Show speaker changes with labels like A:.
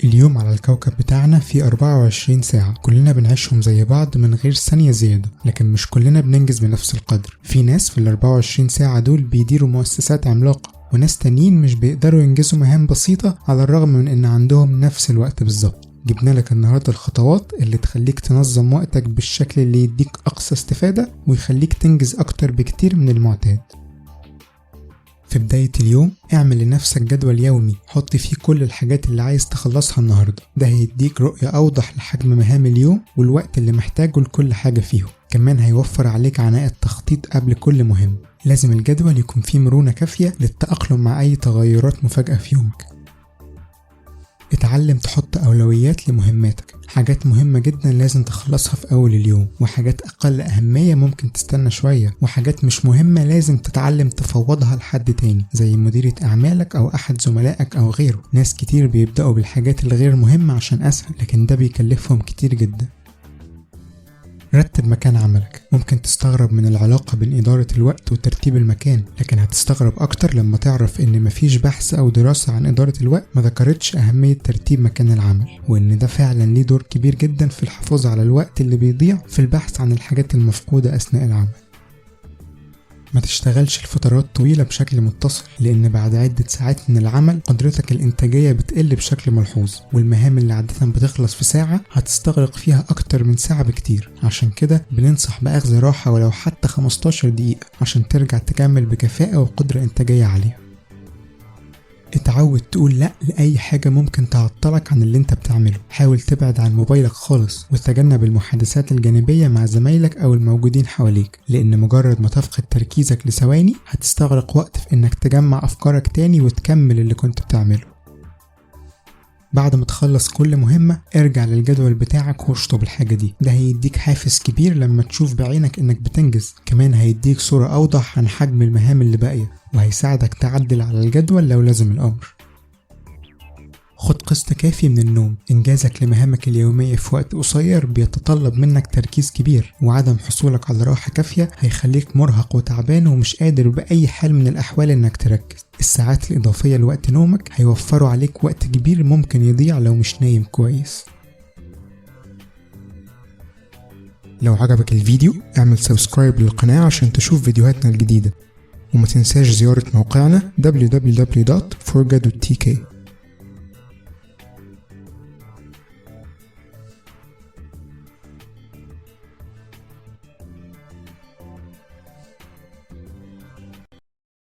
A: اليوم على الكوكب بتاعنا فيه 24 ساعة، كلنا بنعيشهم زي بعض من غير ثانية زيادة، لكن مش كلنا بننجز بنفس القدر. في ناس في ال 24 ساعة دول بيديروا مؤسسات عملاقة، وناس تانيين مش بيقدروا ينجزوا مهام بسيطة على الرغم من ان عندهم نفس الوقت بالظبط. جبنا لك النهاردة الخطوات اللي تخليك تنظم وقتك بالشكل اللي يديك أقصى استفادة ويخليك تنجز أكتر بكتير من المعتاد. في بداية اليوم اعمل لنفسك جدول يومي حط فيه كل الحاجات اللي عايز تخلصها النهاردة، ده هيديك رؤية أوضح لحجم مهام اليوم والوقت اللي محتاجه لكل حاجة فيهم. كمان هيوفر عليك عناء التخطيط قبل كل مهم. لازم الجدول يكون فيه مرونة كافية للتأقلم مع أي تغيرات مفاجئة في يومك. اتعلم تحط أولويات لمهماتك، حاجات مهمة جدا لازم تخلصها في أول اليوم، وحاجات أقل أهمية ممكن تستنى شوية، وحاجات مش مهمة لازم تتعلم تفوضها لحد تاني زي مديرة أعمالك أو أحد زملائك أو غيره. ناس كتير بيبدأوا بالحاجات الغير مهمة عشان أسهل، لكن ده بيكلفهم كتير جدا. رتب مكان عملك. ممكن تستغرب من العلاقة بين إدارة الوقت وترتيب المكان، لكن هتستغرب أكتر لما تعرف إن مفيش بحث أو دراسة عن إدارة الوقت ما ذكرتش أهمية ترتيب مكان العمل، وإن ده فعلا ليه دور كبير جدا في الحفاظ على الوقت اللي بيضيع في البحث عن الحاجات المفقودة أثناء العمل. ما تشتغلش لفترات طويلة بشكل متصل، لأن بعد عدة ساعات من العمل قدرتك الإنتاجية بتقل بشكل ملحوظ، والمهام اللي عادة بتخلص في ساعة هتستغرق فيها أكتر من ساعة بكتير. عشان كده بننصح بأخذ راحة ولو حتى 15 دقيقة عشان ترجع تكمل بكفاءة وقدرة إنتاجية عالية. اتعود تقول لأ لأي حاجة ممكن تعطلك عن اللي انت بتعمله. حاول تبعد عن موبايلك خالص وتجنب المحادثات الجانبية مع زمايلك أو الموجودين حواليك، لأن مجرد ما تفقد تركيزك لثواني هتستغرق وقت في انك تجمع أفكارك تاني وتكمل اللي كنت بتعمله. بعد ما تخلص كل مهمة ارجع للجدول بتاعك واشطب الحاجة دي، ده هيديك حافز كبير لما تشوف بعينك انك بتنجز. كمان هيديك صورة اوضح عن حجم المهام اللي باقية، وهيساعدك تعدل على الجدول لو لازم الامر. خد قسط كافي من النوم. انجازك لمهامك اليومية في وقت قصير بيتطلب منك تركيز كبير، وعدم حصولك على راحة كافية هيخليك مرهق وتعبان ومش قادر بأي حال من الأحوال انك تركز. الساعات الإضافية لوقت نومك هيوفروا عليك وقت كبير ممكن يضيع لو مش نايم كويس. لو عجبك الفيديو اعمل سبسكرايب للقناة عشان تشوف فيديوهاتنا الجديدة، وما تنساش زيارة موقعنا www.forgadutk.